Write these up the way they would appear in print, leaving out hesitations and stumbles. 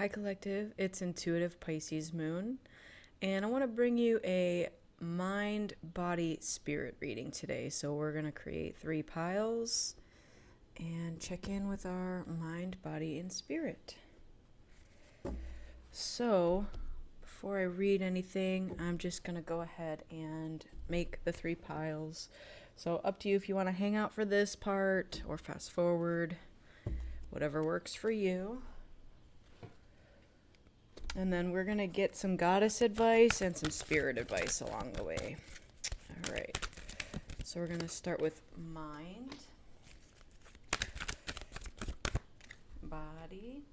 Hi, Collective. It's Intuitive Pisces Moon, and I want to bring you a mind, body, spirit reading today. So, we're going to create 3 piles and check in with our mind, body, and spirit. So, before I read anything, I'm just going to go ahead and make the 3 piles. So, up to you if you want to hang out for this part or fast forward, whatever works for you. And then we're going to get some goddess advice and some spirit advice along the way. All right. So we're going to start with mind, body,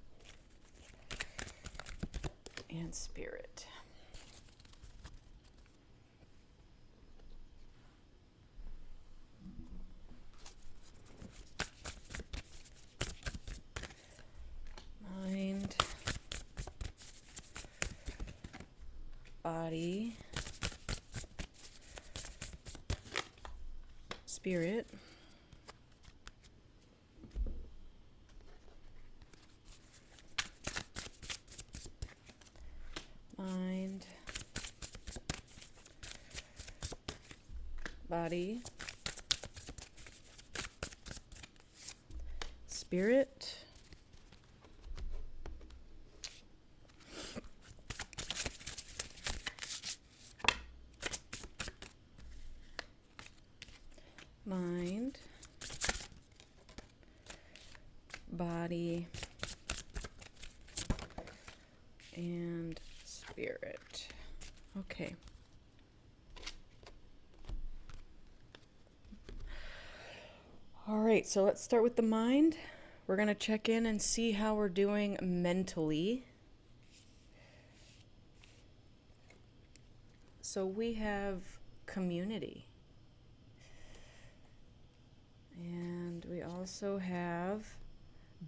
and spirit. Mind, body, spirit, mind, body, spirit, mind, body, and spirit. Okay. All right, so let's start with the mind. We're going to check in and see how we're doing mentally. So we have community. And we also have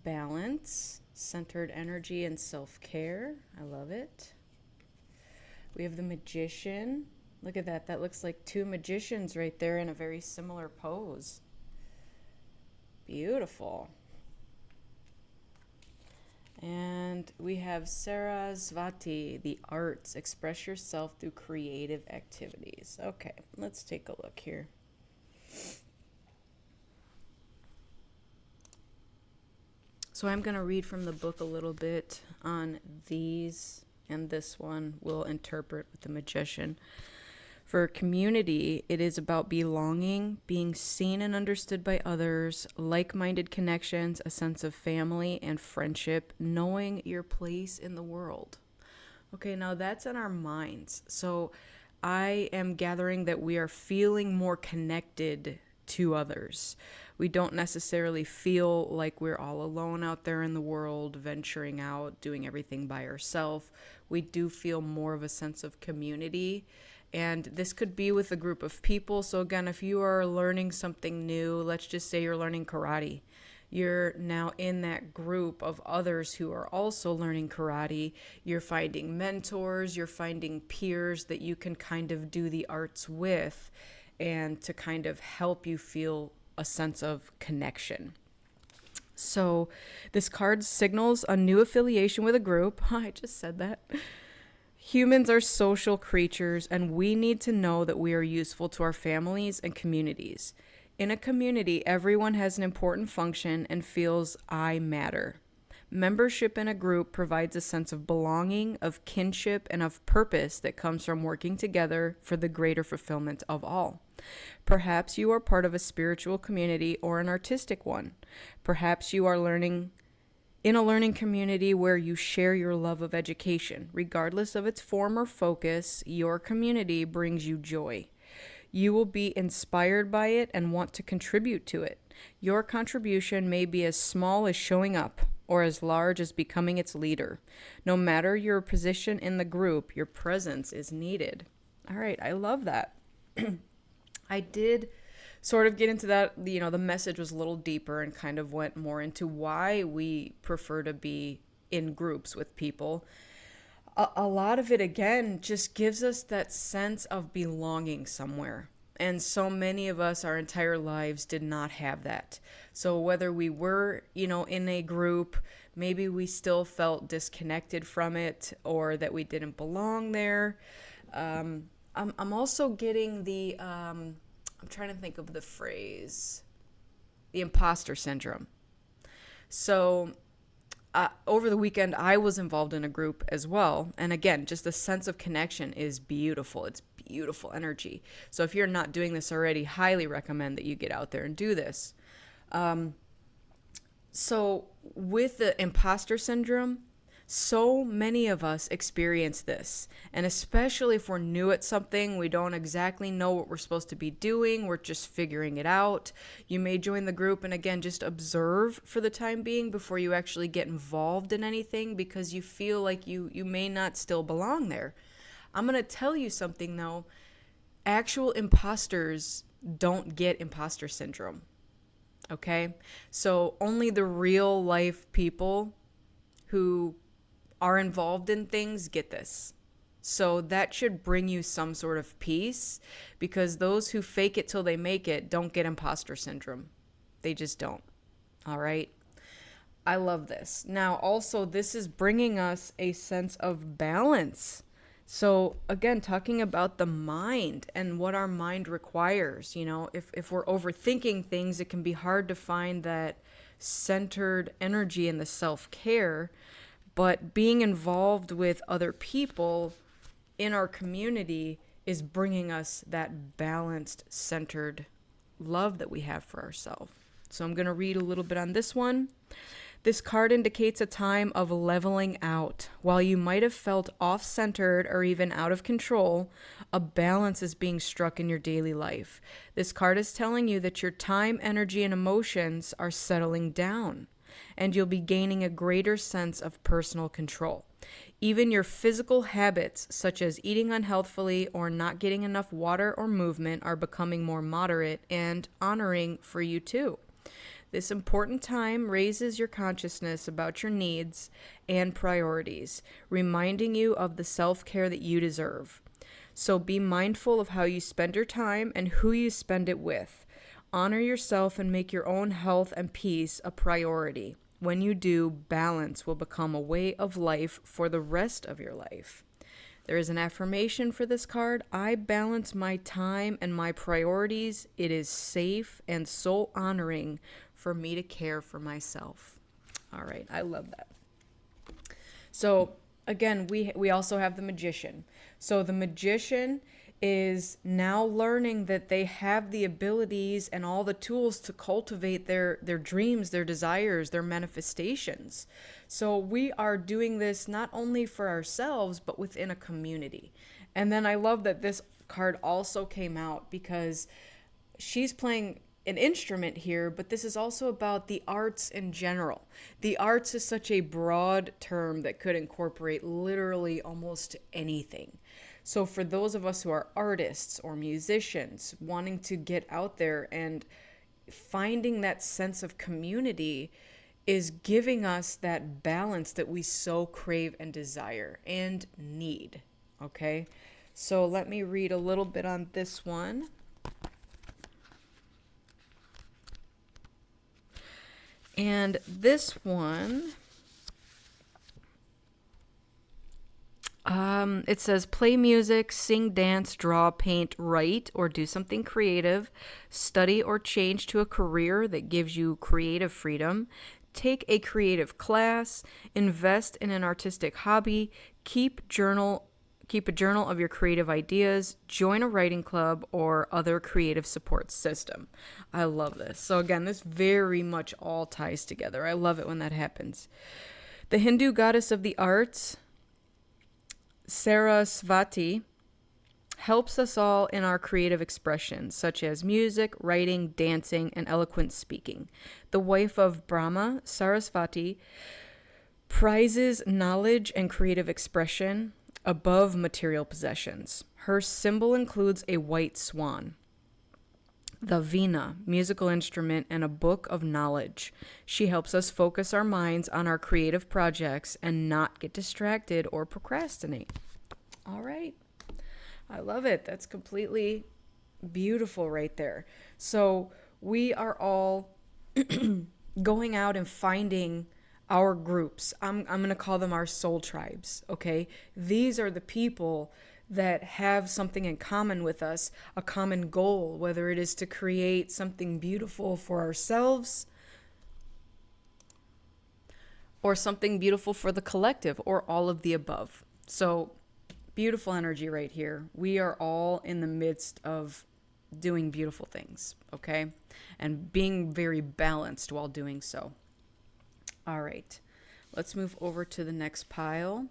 balance, centered energy, and self-care. I love it. We have the magician. Look at that. That looks like 2 magicians right there in a very similar pose. Beautiful. And we have Sarasvati, the arts. Express yourself through creative activities. Okay, let's take a look here. So I'm going to read from the book a little bit on these, and this one will interpret with the magician. For community, it is about belonging, being seen and understood by others, like-minded connections, a sense of family and friendship, knowing your place in the world. Okay, now that's in our minds. So I am gathering that we are feeling more connected to others. We don't necessarily feel like we're all alone out there in the world, venturing out, doing everything by ourselves. We do feel more of a sense of community. And this could be with a group of people. So again, if you are learning something new, let's just say you're learning karate. You're now in that group of others who are also learning karate. You're finding mentors, you're finding peers that you can kind of do the arts with and to kind of help you feel a sense of connection. So this card signals a new affiliation with a group. I just said that. Humans are social creatures, and we need to know that we are useful to our families and communities. In a community, everyone has an important function and feels I matter. Membership in a group provides a sense of belonging, of kinship, and of purpose that comes from working together for the greater fulfillment of all. Perhaps you are part of a spiritual community or an artistic one. Perhaps you are learning in a learning community where you share your love of education. Regardless of its form or focus, your community brings you joy. You will be inspired by it and want to contribute to it. Your contribution may be as small as showing up or as large as becoming its leader. No matter your position in the group, your presence is needed. All right, I love that. I did sort of get into that. The message was a little deeper and kind of went more into why we prefer to be in groups with people. A lot of it, again, just gives us that sense of belonging somewhere. And so many of us, our entire lives, did not have that. So whether we were, in a group, maybe we still felt disconnected from it or that we didn't belong there. I'm also getting I'm trying to think of the phrase, the imposter syndrome. So over the weekend, I was involved in a group as well. And again, just the sense of connection is beautiful. It's beautiful energy. So if you're not doing this already, highly recommend that you get out there and do this. So with the imposter syndrome, so many of us experience this. And especially if we're new at something, we don't exactly know what we're supposed to be doing, we're just figuring it out. You may join the group and again, just observe for the time being before you actually get involved in anything because you feel like you may not still belong there. I'm going to tell you something though. Actual imposters don't get imposter syndrome. Okay? So only the real life people who are involved in things get this. So that should bring you some sort of peace because those who fake it till they make it don't get imposter syndrome. They just don't. All right? I love this. Now, also, this is bringing us a sense of balance. So again, talking about the mind and what our mind requires, if we're overthinking things, it can be hard to find that centered energy in the self-care. But being involved with other people in our community is bringing us that balanced, centered love that we have for ourselves. So I'm going to read a little bit on this one. This card indicates a time of leveling out. While you might have felt off-centered or even out of control, a balance is being struck in your daily life. This card is telling you that your time, energy, and emotions are settling down, and you'll be gaining a greater sense of personal control. Even your physical habits, such as eating unhealthfully or not getting enough water or movement, are becoming more moderate and honoring for you too. This important time raises your consciousness about your needs and priorities, reminding you of the self-care that you deserve. So be mindful of how you spend your time and who you spend it with. Honor yourself and make your own health and peace a priority. When you do, balance will become a way of life for the rest of your life. There is an affirmation for this card. I balance my time and my priorities. It is safe and soul honoring for me to care for myself. All right, I love that. So again, we also have the magician. So the magician is now learning that they have the abilities and all the tools to cultivate their dreams, their desires, their manifestations. So we are doing this not only for ourselves, but within a community. And then I love that this card also came out because she's playing an instrument here, but this is also about the arts in general. The arts is such a broad term that could incorporate literally almost anything. So for those of us who are artists or musicians wanting to get out there and finding that sense of community is giving us that balance that we so crave and desire and need. Okay, so let me read a little bit on this one. And this one, it says play music, sing, dance, draw, paint, write, or do something creative, study or change to a career that gives you creative freedom, take a creative class, invest in an artistic hobby, keep a journal of your creative ideas, join a writing club or other creative support system. I love this. So again, this very much all ties together. I love it when that happens. The Hindu goddess of the arts, Sarasvati, helps us all in our creative expressions, such as music, writing, dancing, and eloquent speaking. The wife of Brahma, Sarasvati, prizes knowledge and creative expression above material possessions. Her symbol includes a white swan, the veena, musical instrument, and a book of knowledge. She helps us focus our minds on our creative projects and not get distracted or procrastinate. All right. I love it. That's completely Beautiful right there. So we are all going out and finding our groups. I'm going to call them our soul tribes, okay? These are the people that have something in common with us, a common goal, whether it is to create something beautiful for ourselves or something beautiful for the collective, or all of the above. So, beautiful energy right here. We are all in the midst of doing beautiful things, okay? And being very balanced while doing so. All right, let's move over to the next pile.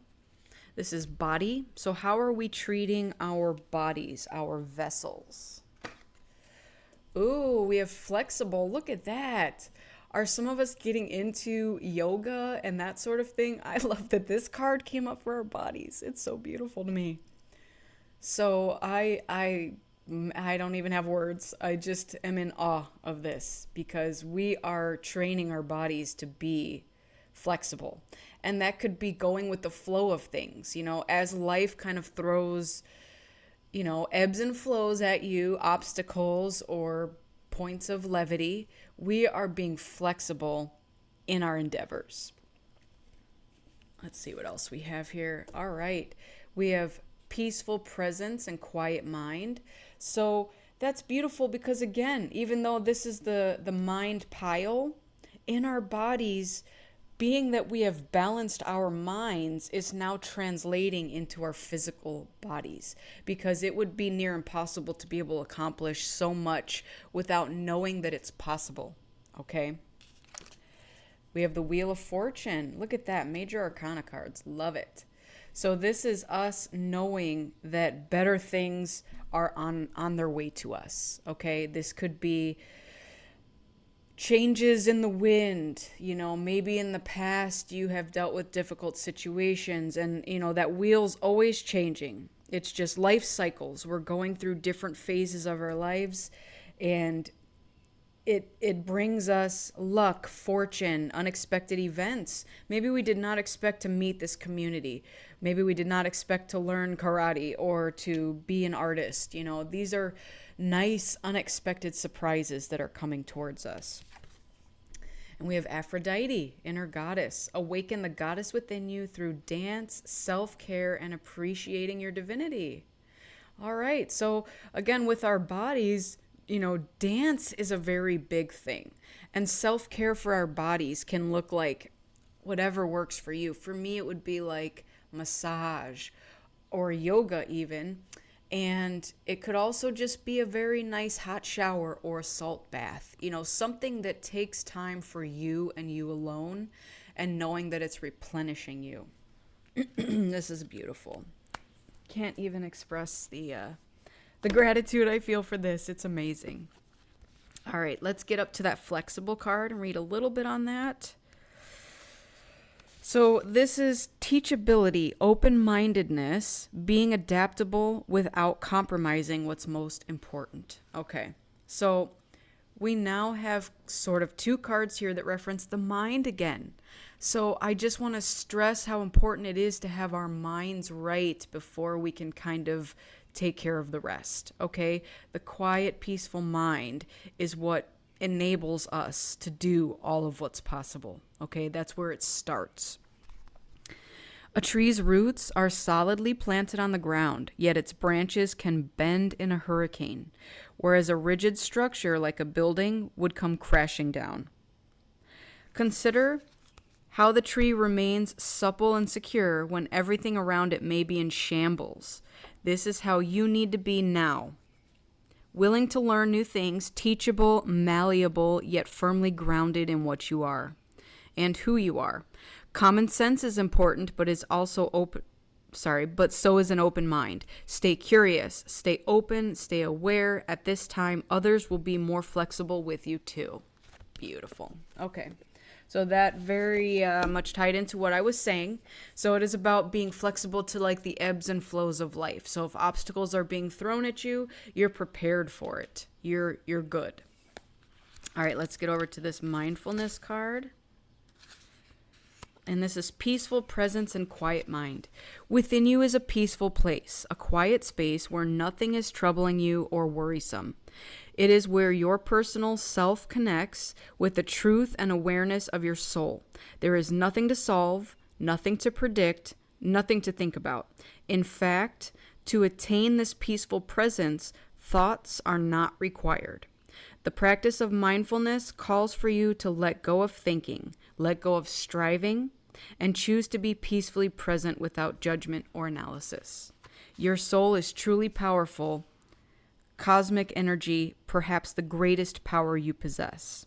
This is body. So, how are we treating our bodies, our vessels? Ooh, we have flexible. Look at that. Are some of us getting into yoga and that sort of thing? I love that this card came up for our bodies. It's so beautiful to me. So I don't even have words. I just am in awe of this because we are training our bodies to be flexible. And that could be going with the flow of things, you know, as life kind of throws, you know, ebbs and flows at you, obstacles or points of levity. We are being flexible in our endeavors. Let's see what else we have here. All right. We have peaceful presence and quiet mind. So that's beautiful because, again, even though this is the mind pile, in our bodies, being that we have balanced our minds is now translating into our physical bodies, because it would be near impossible to be able to accomplish so much without knowing that it's possible. Okay? We have the Wheel of Fortune. Look at that. Major Arcana cards. Love it. So this is us knowing that better things are on their way to us. Okay? This could be changes in the wind. You know, maybe in the past you have dealt with difficult situations, and, you know, that wheel's always changing. It's just life cycles. We're going through different phases of our lives, and it brings us luck, fortune, unexpected events. Maybe we did not expect to meet this community. Maybe we did not expect to learn karate or to be an artist. You know, these are nice, unexpected surprises that are coming towards us. And we have Aphrodite, inner goddess. Awaken the goddess within you through dance, self-care, and appreciating your divinity. All right. So again, with our bodies, you know, dance is a very big thing. And self-care for our bodies can look like whatever works for you. For me, it would be like massage or yoga even. And it could also just be a very nice hot shower or a salt bath. You know, something that takes time for you and you alone, and knowing that it's replenishing you. This is beautiful. Can't even express the gratitude I feel for this. It's amazing. All right, let's get up to that flexible card and read a little bit on that. So this is teachability, open-mindedness, being adaptable without compromising what's most important. Okay, so we now have sort of two cards here that reference the mind again. So I just want to stress how important it is to have our minds right before we can kind of take care of the rest, okay? The quiet, peaceful mind is what enables us to do all of what's possible, okay? That's where it starts. A tree's roots are solidly planted on the ground, yet its branches can bend in a hurricane, whereas a rigid structure like a building would come crashing down. Consider how the tree remains supple and secure when everything around it may be in shambles. This is how you need to be now. Willing to learn new things, teachable, malleable, yet firmly grounded in what you are and who you are. Common sense is important, but is also but so is an open mind. Stay curious, stay open, stay aware. At this time, others will be more flexible with you too. Beautiful. Okay. So that very much tied into what I was saying. So it is about being flexible to like the ebbs and flows of life. So if obstacles are being thrown at you, you're prepared for it. You're good. All right, let's get over to this mindfulness card. And this is peaceful presence and quiet mind. Within you is a peaceful place, a quiet space where nothing is troubling you or worrisome. It is where your personal self connects with the truth and awareness of your soul. There is nothing to solve, nothing to predict, nothing to think about. In fact, to attain this peaceful presence, thoughts are not required. The practice of mindfulness calls for you to let go of thinking, let go of striving, and choose to be peacefully present without judgment or analysis. Your soul is truly powerful, cosmic energy, perhaps the greatest power you possess.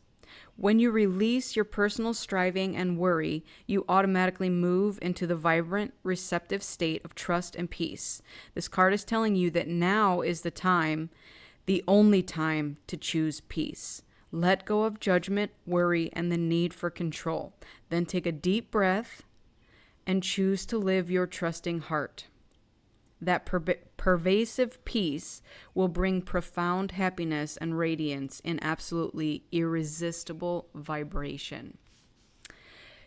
When you release your personal striving and worry, you automatically move into the vibrant, receptive state of trust and peace. This card is telling you that now is the time, the only time, to choose peace. Let go of judgment, worry, and the need for control. Then take a deep breath and choose to live your trusting heart. That pervasive peace will bring profound happiness and radiance in absolutely irresistible vibration.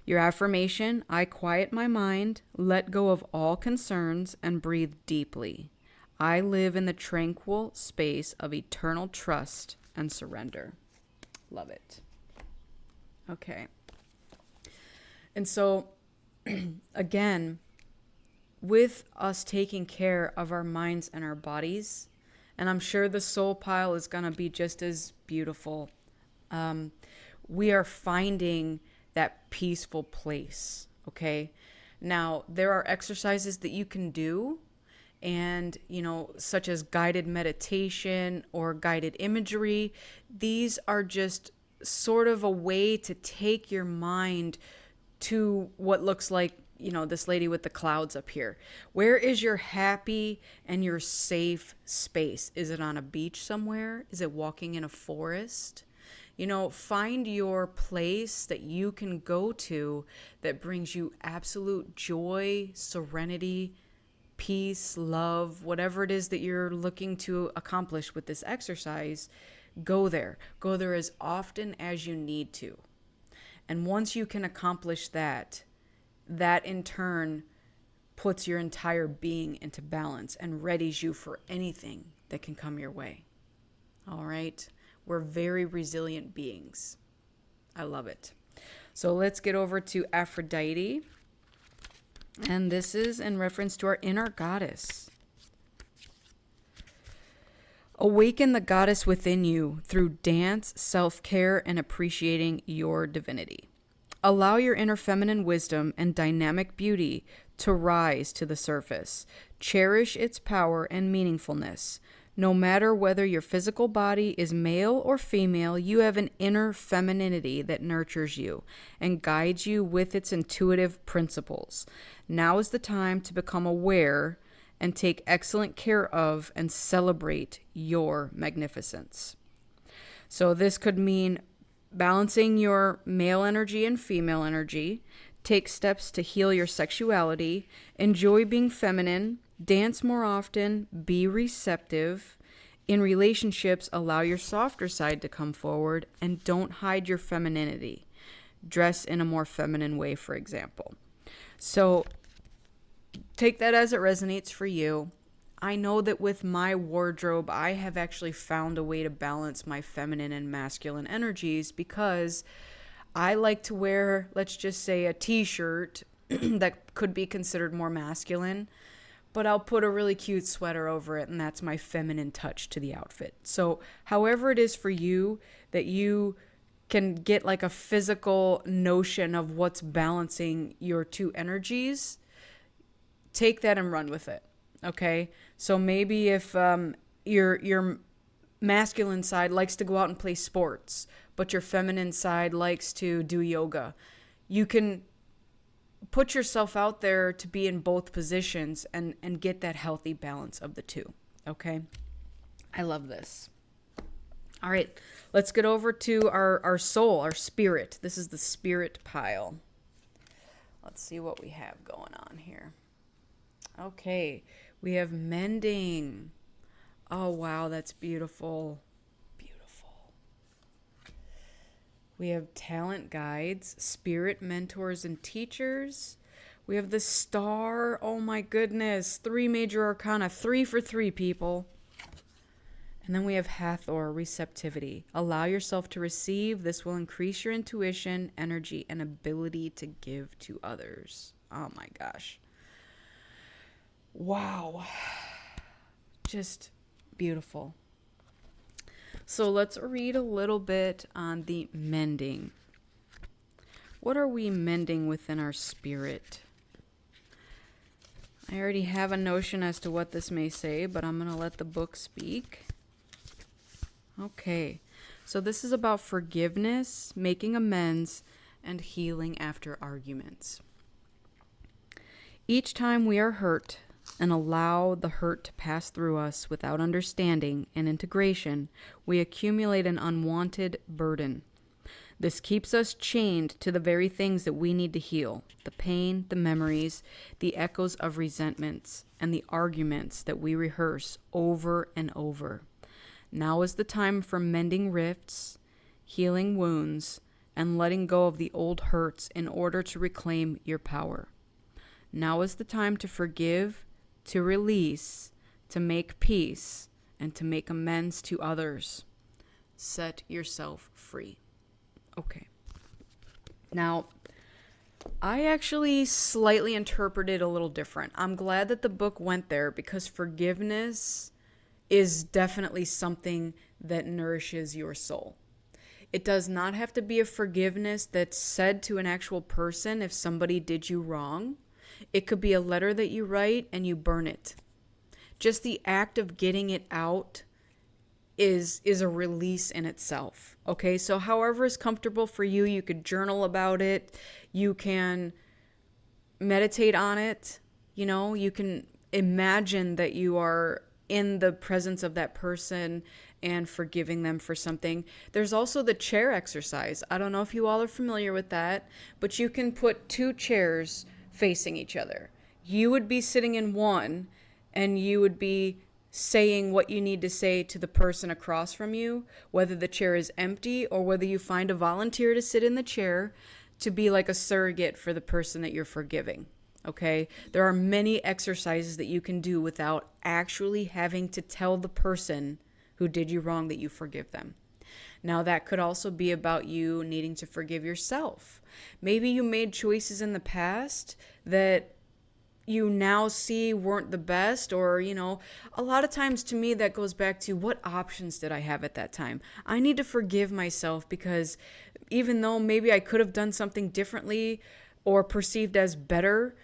Your affirmation: I quiet my mind, let go of all concerns, and breathe deeply. I live in the tranquil space of eternal trust and surrender. Love it. Okay. And so, again, with us taking care of our minds and our bodies, and I'm sure the soul pile is going to be just as beautiful, we are finding that peaceful place, okay? Now, there are exercises that you can do, and, such as guided meditation or guided imagery. These are just sort of a way to take your mind to what looks like, this lady with the clouds up here. Where is your happy and your safe space? Is it on a beach somewhere? Is it walking in a forest? Find your place that you can go to that brings you absolute joy, serenity, peace, love, whatever it is that you're looking to accomplish with this exercise. Go there. Go there as often as you need to. And once you can accomplish that in turn puts your entire being into balance and readies you for anything that can come your way. All right? We're very resilient beings. I love it. So let's get over to Aphrodite. And this is in reference to our inner goddess. Awaken the goddess within you through dance, self-care, and appreciating your divinity. Allow your inner feminine wisdom and dynamic beauty to rise to the surface. Cherish its power and meaningfulness. No matter whether your physical body is male or female, you have an inner femininity that nurtures you and guides you with its intuitive principles. Now is the time to become aware and take excellent care of and celebrate your magnificence. So this could mean balancing your male energy and female energy. Take steps to heal your sexuality. Enjoy being feminine. Dance more often. Be receptive. In relationships, allow your softer side to come forward and don't hide your femininity. Dress in a more feminine way, for example. So take that as it resonates for you. I know that with my wardrobe, I have actually found a way to balance my feminine and masculine energies because I like to wear, let's just say, a t-shirt that could be considered more masculine, but I'll put a really cute sweater over it, and that's my feminine touch to the outfit. So however it is for you that you can get like a physical notion of what's balancing your two energies, take that and run with it. Okay, so maybe if your masculine side likes to go out and play sports, but your feminine side likes to do yoga, you can put yourself out there to be in both positions and get that healthy balance of the two. Okay, I love this. All right, let's get over to our soul, our spirit. This is the spirit pile. Let's see what we have going on here. Okay, we have mending. Oh, wow, that's beautiful. Beautiful. We have talent guides, spirit mentors and teachers. We have the star. Oh my goodness. 3 major arcana. 3 for 3 people. And then we have Hathor, receptivity. Allow yourself to receive. This will increase your intuition, energy, and ability to give to others. Oh my gosh. Wow. Just beautiful. So let's read a little bit on the mending. What are we mending within our spirit? I already have a notion as to what this may say, but I'm going to let the book speak. Okay, so this is about forgiveness, making amends, and healing after arguments. Each time we are hurt and allow the hurt to pass through us without understanding and integration, we accumulate an unwanted burden. This keeps us chained to the very things that we need to heal: the pain, the memories, the echoes of resentments, and the arguments that we rehearse over and over. Now is the time for mending rifts, healing wounds, and letting go of the old hurts in order to reclaim your power. Now is the time to forgive, to release, to make peace, and to make amends to others. Set yourself free. Okay. Now, I actually slightly interpreted a little different. I'm glad that the book went there because forgiveness is definitely something that nourishes your soul. It does not have to be a forgiveness that's said to an actual person if somebody did you wrong. It could be a letter that you write and you burn it. Just the act of getting it out is a release in itself. Okay, so however is comfortable for you, you could journal about it, you can meditate on it, you can imagine that you are in the presence of that person and forgiving them for something. There's also the chair exercise. I don't know if you all are familiar with that, but you can put 2 chairs facing each other. You would be sitting in one and you would be saying what you need to say to the person across from you, whether the chair is empty or whether you find a volunteer to sit in the chair to be like a surrogate for the person that you're forgiving. Okay? There are many exercises that you can do without actually having to tell the person who did you wrong that you forgive them. Now, that could also be about you needing to forgive yourself. Maybe you made choices in the past that you now see weren't the best, or, a lot of times to me that goes back to what options did I have at that time? I need to forgive myself because even though maybe I could have done something differently or perceived as better,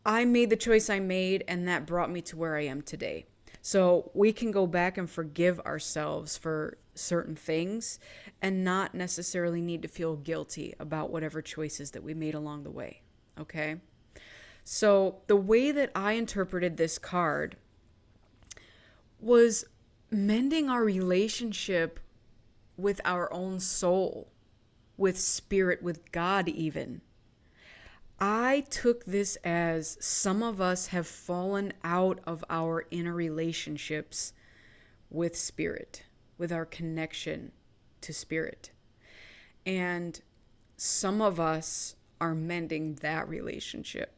I made the choice I made and that brought me to where I am today. So we can go back and forgive ourselves for certain things and not necessarily need to feel guilty about whatever choices that we made along the way. Okay? So the way that I interpreted this card was mending our relationship with our own soul, with spirit, with God even. I took this as some of us have fallen out of our inner relationships with spirit, with our connection to spirit. And some of us are mending that relationship.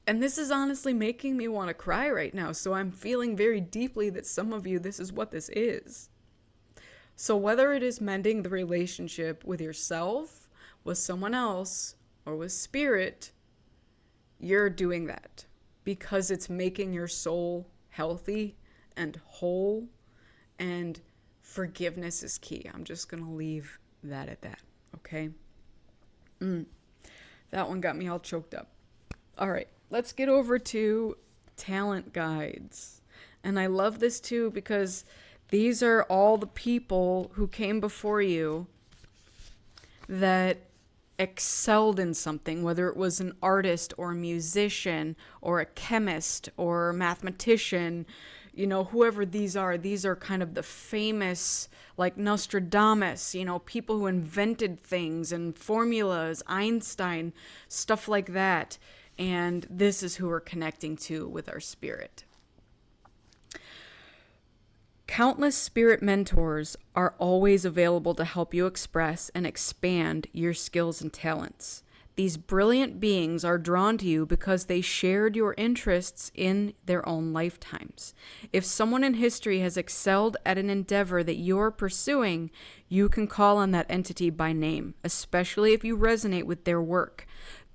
And this is honestly making me want to cry right now. So I'm feeling very deeply that some of you, this is what this is. So whether it is mending the relationship with yourself, with someone else, or with spirit, you're doing that because it's making your soul healthy and whole, and forgiveness is key. I'm just going to leave that at that, okay? That one got me all choked up. All right, let's get over to talent guides. And I love this too because these are all the people who came before you that excelled in something, whether it was an artist or a musician or a chemist or a mathematician, whoever these are kind of the famous, like Nostradamus, people who invented things and formulas, Einstein, stuff like that. And this is who we're connecting to with our spirit. Countless spirit mentors are always available to help you express and expand your skills and talents. These brilliant beings are drawn to you because they shared your interests in their own lifetimes. If someone in history has excelled at an endeavor that you're pursuing, you can call on that entity by name, especially if you resonate with their work.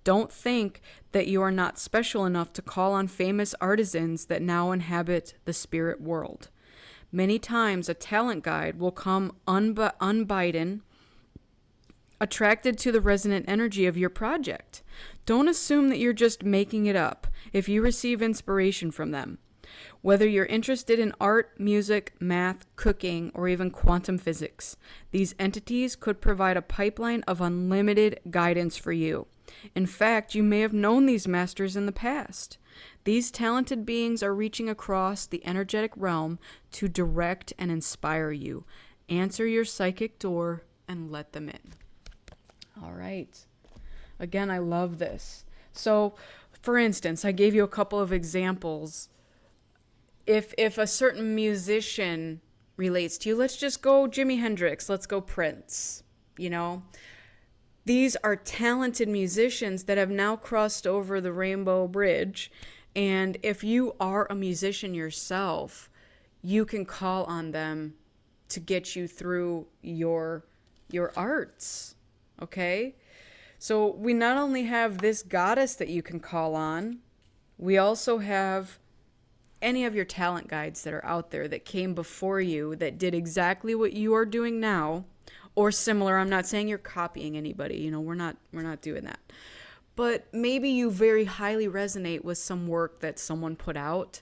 Don't think that you are not special enough to call on famous artisans that now inhabit the spirit world. Many times, a talent guide will come unbidden, attracted to the resonant energy of your project. Don't assume that you're just making it up if you receive inspiration from them. Whether you're interested in art, music, math, cooking, or even quantum physics, these entities could provide a pipeline of unlimited guidance for you. In fact, you may have known these masters in the past. These talented beings are reaching across the energetic realm to direct and inspire you. Answer your psychic door and let them in. All right. Again, I love this. So, for instance, I gave you a couple of examples. If a certain musician relates to you, let's just go Jimi Hendrix, let's go Prince, you know? These are talented musicians that have now crossed over the Rainbow Bridge. And if you are a musician yourself, you can call on them to get you through your arts. Okay? So we not only have this goddess that you can call on, we also have any of your talent guides that are out there that came before you that did exactly what you are doing now or similar. I'm not saying you're copying anybody, you know, we're not doing that. But maybe you very highly resonate with some work that someone put out.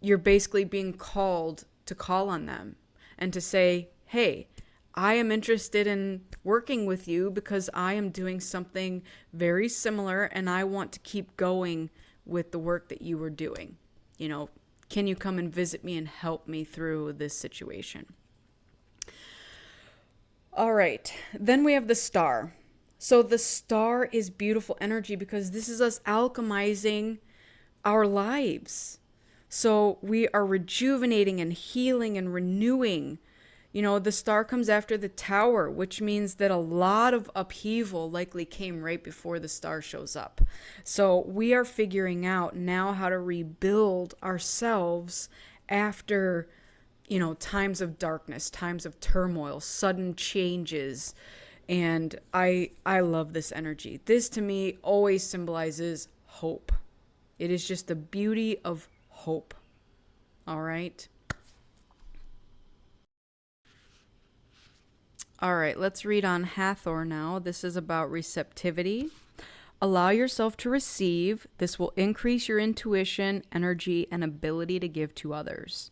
You're basically being called to call on them and to say, "Hey, I am interested in working with you because I am doing something very similar and I want to keep going with the work that you were doing. You know, can you come and visit me and help me through this situation?" All right, then we have the star. So the star is beautiful energy because this is us alchemizing our lives. So we are rejuvenating and healing and renewing. You know, the star comes after the tower, which means that a lot of upheaval likely came right before the star shows up. So we are figuring out now how to rebuild ourselves after, you know, times of darkness, times of turmoil, sudden changes. And I love this energy. This to me always symbolizes hope. It is just the beauty of hope. All right. All right, let's read on Hathor now. This is about receptivity. Allow yourself to receive. This will increase your intuition, energy, and ability to give to others.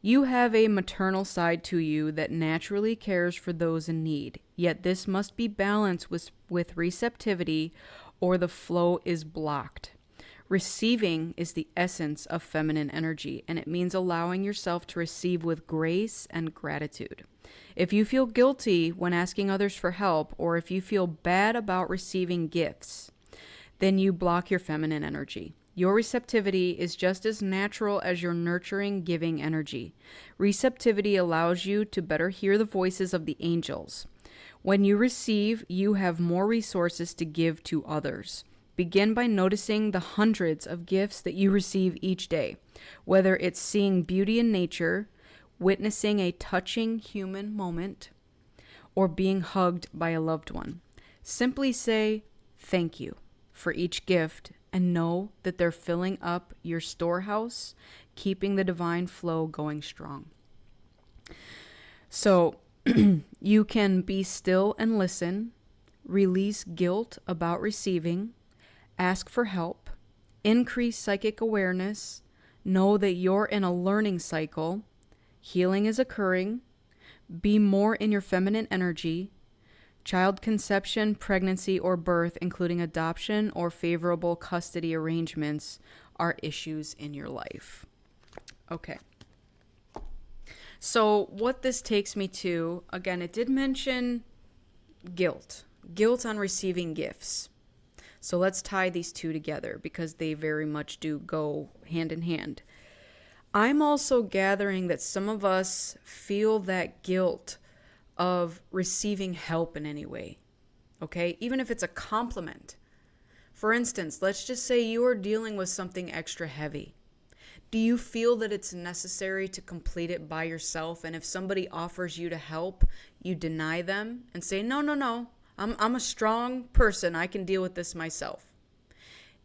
You have a maternal side to you that naturally cares for those in need, yet this must be balanced with receptivity or the flow is blocked. Receiving is the essence of feminine energy, and it means allowing yourself to receive with grace and gratitude. If you feel guilty when asking others for help, or if you feel bad about receiving gifts, then you block your feminine energy. Your receptivity is just as natural as your nurturing, giving energy. Receptivity allows you to better hear the voices of the angels. When you receive, you have more resources to give to others. Begin by noticing the hundreds of gifts that you receive each day, whether it's seeing beauty in nature, witnessing a touching human moment, or being hugged by a loved one. Simply say thank you for each gift and know that they're filling up your storehouse, keeping the divine flow going strong. So you can be still and listen, release guilt about receiving, ask for help, increase psychic awareness, know that you're in a learning cycle, healing is occurring, be more in your feminine energy. Child conception, pregnancy, or birth, including adoption or favorable custody arrangements, are issues in your life. Okay. So what this takes me to, again, it did mention guilt on receiving gifts. So let's tie these two together because they very much do go hand in hand. I'm also gathering that some of us feel that guilt of receiving help in any way. Okay? Even if it's a compliment. For instance, let's just say you are dealing with something extra heavy. Do you feel that it's necessary to complete it by yourself? And if somebody offers you to help, you deny them and say, no, no, no, I'm a strong person. I can deal with this myself.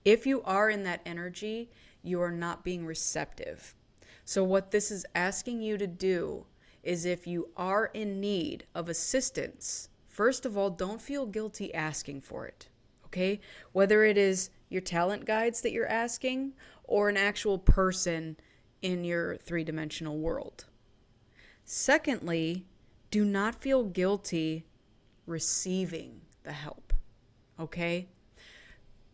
If you are in that energy, you are not being receptive. So what this is asking you to do is, if you are in need of assistance, first of all, don't feel guilty asking for it. Okay? Whether it is your talent guides that you're asking or an actual person in your three-dimensional world. Secondly, do not feel guilty receiving the help. Okay?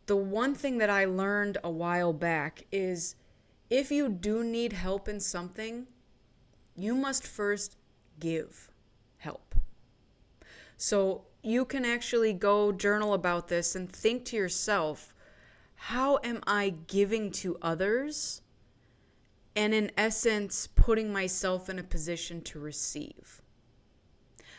The one thing that I learned a while back is, if you do need help in something, you must first give help. So you can actually go journal about this and think to yourself, how am I giving to others? And in essence, putting myself in a position to receive.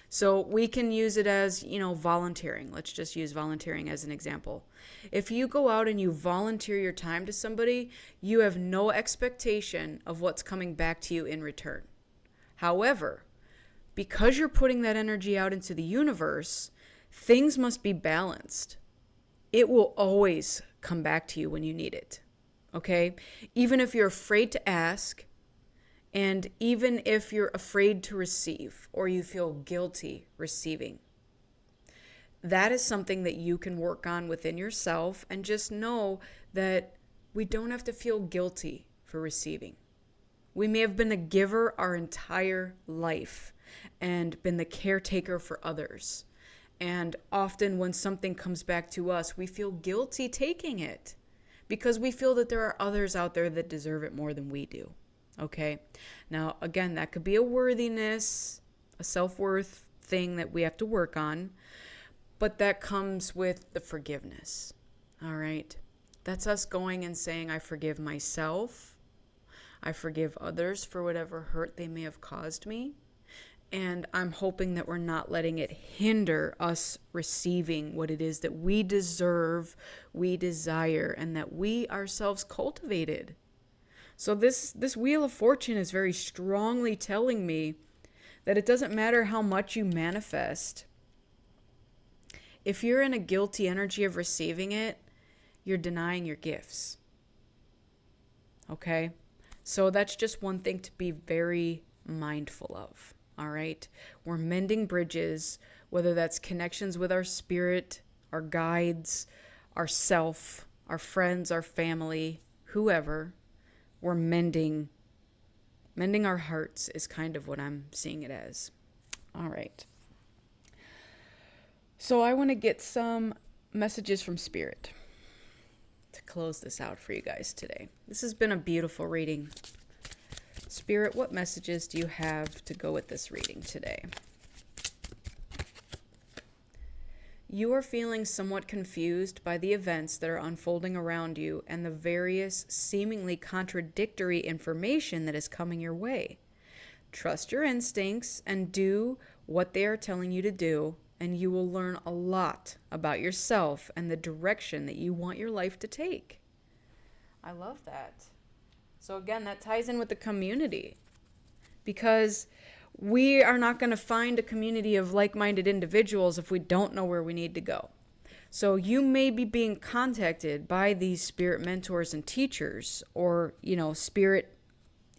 So we can use it as, volunteering. Let's just use volunteering as an example. If you go out and you volunteer your time to somebody, you have no expectation of what's coming back to you in return. However, because you're putting that energy out into the universe, things must be balanced. It will always come back to you when you need it. Okay? Even if you're afraid to ask, and even if you're afraid to receive, or you feel guilty receiving, that is something that you can work on within yourself, and just know that we don't have to feel guilty for receiving. We may have been a giver our entire life and been the caretaker for others. And often when something comes back to us, we feel guilty taking it because we feel that there are others out there that deserve it more than we do. Okay? Now, again, that could be a worthiness, a self-worth thing that we have to work on, but that comes with the forgiveness. All right? That's us going and saying, I forgive myself. I forgive others for whatever hurt they may have caused me. And I'm hoping that we're not letting it hinder us receiving what it is that we deserve, we desire, and that we ourselves cultivated. So this Wheel of Fortune is very strongly telling me that it doesn't matter how much you manifest. If you're in a guilty energy of receiving it, you're denying your gifts. Okay? So that's just one thing to be very mindful of. All right? We're mending bridges, whether that's connections with our spirit, our guides, our self, our friends, our family, whoever. We're mending our hearts is kind of what I'm seeing it as. All right. So I want to get some messages from Spirit to close this out for you guys today. This has been a beautiful reading. Spirit, what messages do you have to go with this reading today? You are feeling somewhat confused by the events that are unfolding around you and the various seemingly contradictory information that is coming your way. Trust your instincts and do what they are telling you to do, and you will learn a lot about yourself and the direction that you want your life to take. I love that. So again, that ties in with the community, because we are not going to find a community of like-minded individuals if we don't know where we need to go. So you may be being contacted by these spirit mentors and teachers, or, spirit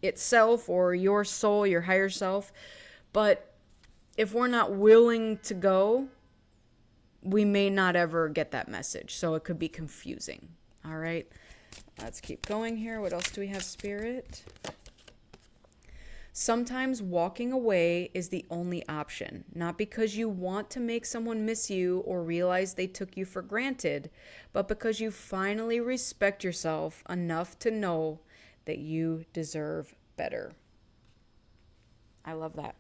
itself, or your soul, your higher self. But if we're not willing to go, we may not ever get that message. So it could be confusing. All right. Let's keep going here. What else do we have, Spirit? Sometimes walking away is the only option, not because you want to make someone miss you or realize they took you for granted, but because you finally respect yourself enough to know that you deserve better. I love that.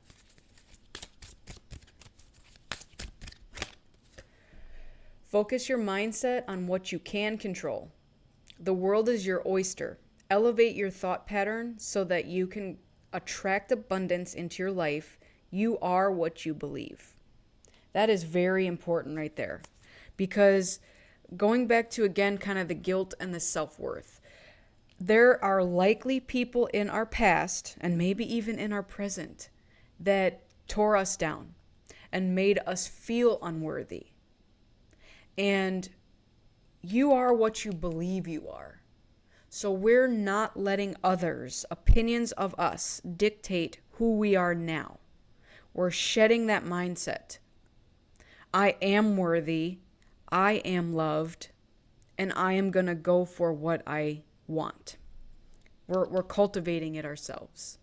Focus your mindset on what you can control. The world is your oyster, Elevate your thought pattern so that you can attract abundance into your life. You are what you believe. That is very important right there. Because going back to, again, kind of the guilt and the self-worth, there are likely people in our past, and maybe even in our present, that tore us down and made us feel unworthy. And you are what you believe you are. So we're not letting others' opinions of us dictate who we are now. We're shedding that mindset. I am worthy, I am loved, and I am going to go for what I want. We're cultivating it ourselves.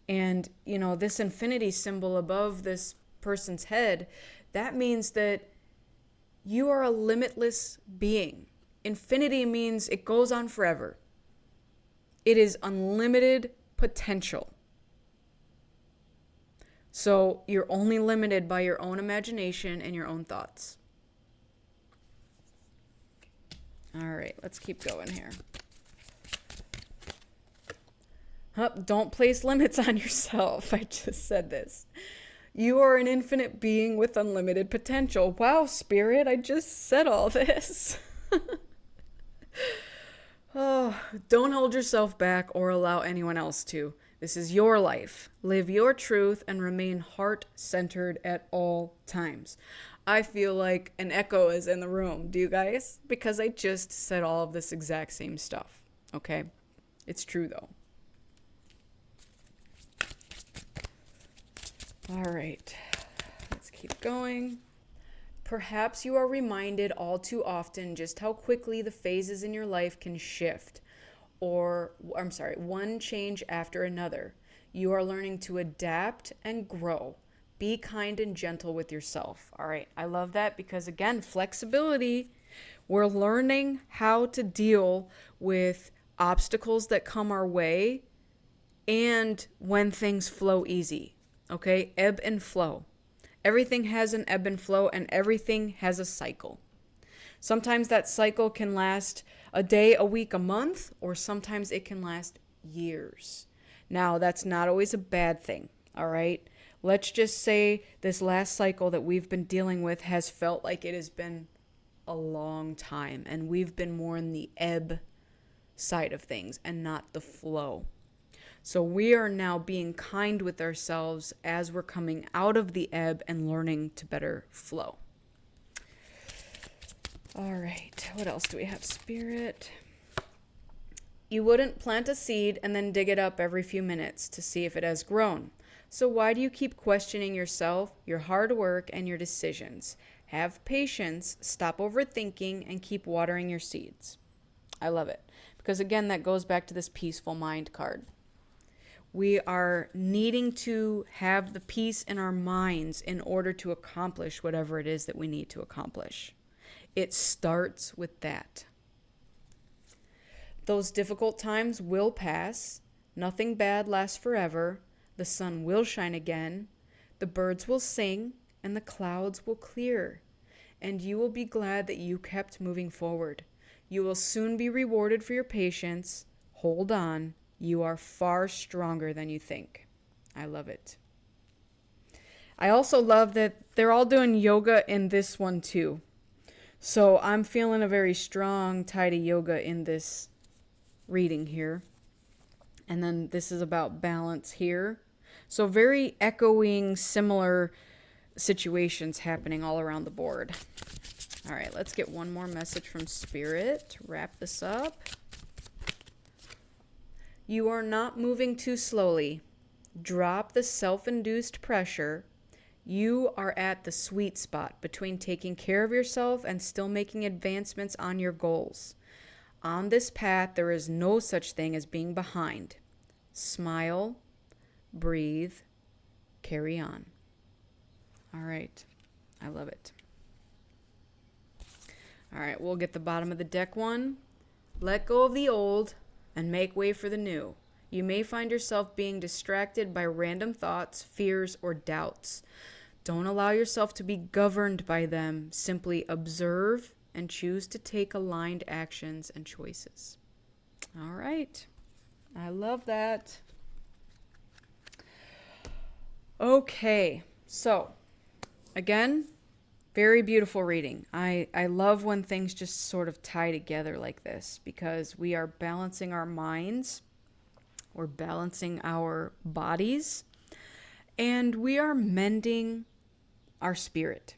And, this infinity symbol above this person's head, that means that you are a limitless being. Infinity means it goes on forever. It is unlimited potential. So you're only limited by your own imagination and your own thoughts. All right, let's keep going here. Don't place limits on yourself. I just said this. You are an infinite being with unlimited potential. Wow, Spirit, I just said all this. Oh, don't hold yourself back or allow anyone else to. This is your life. Live your truth and remain heart-centered at all times. I feel like an echo is in the room. Do you guys? Because I just said all of this exact same stuff. Okay? It's true, though. All right. Let's keep going. Perhaps you are reminded all too often just how quickly the phases in your life can shift. One change after another. You are learning to adapt and grow. Be kind and gentle with yourself. All right, I love that because, again, flexibility. We're learning how to deal with obstacles that come our way and when things flow easy. Okay, ebb and flow. Everything has an ebb and flow, and everything has a cycle. Sometimes that cycle can last a day, a week, a month, or sometimes it can last years. Now, that's not always a bad thing, all right? Let's just say this last cycle that we've been dealing with has felt like it has been a long time, and we've been more in the ebb side of things and not the flow. So we are now being kind with ourselves as we're coming out of the ebb and learning to better flow. All right, what else do we have, Spirit? You wouldn't plant a seed and then dig it up every few minutes to see if it has grown. So why do you keep questioning yourself, your hard work, and your decisions? Have patience, stop overthinking, and keep watering your seeds. I love it. Because again, that goes back to this peaceful mind card. We are needing to have the peace in our minds in order to accomplish whatever it is that we need to accomplish. It starts with that. Those difficult times will pass. Nothing bad lasts forever. The sun will shine again. The birds will sing and the clouds will clear. And you will be glad that you kept moving forward. You will soon be rewarded for your patience. Hold on. You are far stronger than you think. I love it. I also love that they're all doing yoga in this one too. So I'm feeling a very strong tie to yoga in this reading here. And then this is about balance here. So very echoing similar situations happening all around the board. All right, let's get one more message from Spirit to wrap this up. You are not moving too slowly. Drop the self-induced pressure. You are at the sweet spot between taking care of yourself and still making advancements on your goals. On this path, there is no such thing as being behind. Smile, breathe, carry on. All right, I love it. All right, we'll get the bottom of the deck one. Let go of the old and make way for the new. You may find yourself being distracted by random thoughts, fears, or doubts. Don't allow yourself to be governed by them. Simply observe and choose to take aligned actions and choices. All right. I love that. Okay. So, again, very beautiful reading. I love when things just sort of tie together like this because we are balancing our minds, we're balancing our bodies, and we are mending our spirit.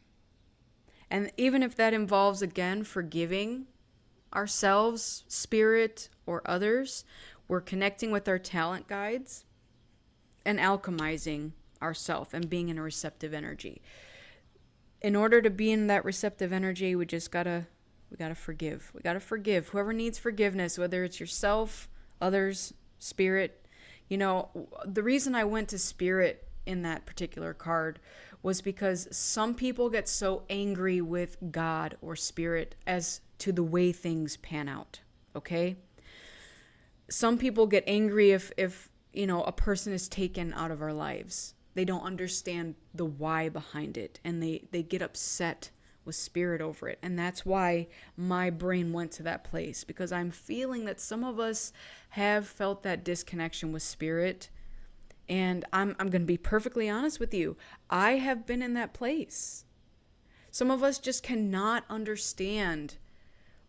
And even if that involves, again, forgiving ourselves, spirit, or others, we're connecting with our talent guides and alchemizing ourself and being in a receptive energy. In order to be in that receptive energy, we gotta forgive. We gotta forgive whoever needs forgiveness, whether it's yourself, others, spirit. You know, the reason I went to spirit in that particular card was because some people get so angry with God or spirit as to the way things pan out. Okay? Some people get angry if a person is taken out of our lives. They don't understand the why behind it, and they get upset with spirit over it. And that's why my brain went to that place, because I'm feeling that some of us have felt that disconnection with spirit. And I'm going to be perfectly honest with you. I have been in that place. Some of us just cannot understand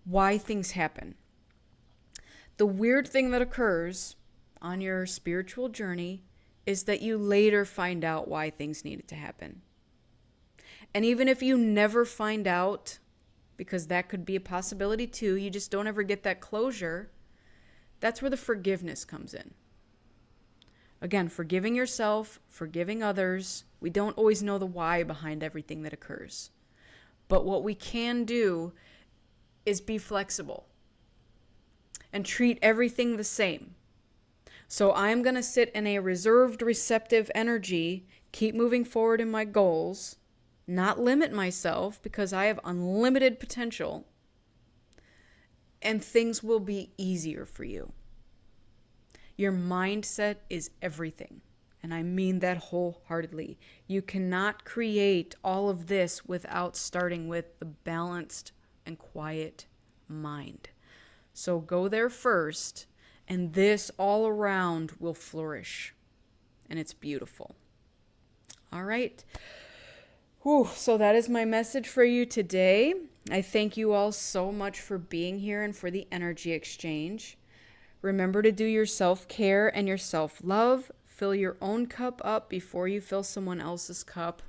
why things happen. The weird thing that occurs on your spiritual journey is that you later find out why things needed to happen. And even if you never find out, because that could be a possibility too, you just don't ever get that closure, that's where the forgiveness comes in. Again, forgiving yourself, forgiving others. We don't always know the why behind everything that occurs. But what we can do is be flexible and treat everything the same. So I'm going to sit in a reserved, receptive energy, keep moving forward in my goals, not limit myself because I have unlimited potential, and things will be easier for you. Your mindset is everything, and I mean that wholeheartedly. You cannot create all of this without starting with the balanced and quiet mind. So go there first, and this all around will flourish, and it's beautiful. All right. Whew, so that is my message for you today. I thank you all so much for being here and for the energy exchange. Remember to do your self-care and your self-love. Fill your own cup up before you fill someone else's cup.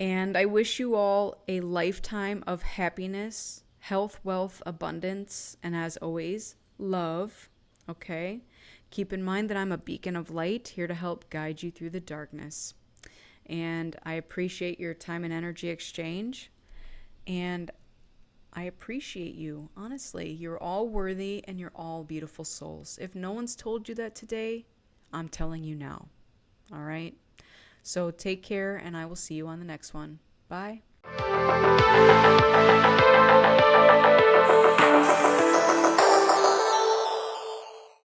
And I wish you all a lifetime of happiness, health, wealth, abundance, and as always, love. Okay? Keep in mind that I'm a beacon of light here to help guide you through the darkness. And I appreciate your time and energy exchange. And I appreciate you. Honestly, you're all worthy and you're all beautiful souls. If no one's told you that today, I'm telling you now. All right? So take care, and I will see you on the next one. Bye.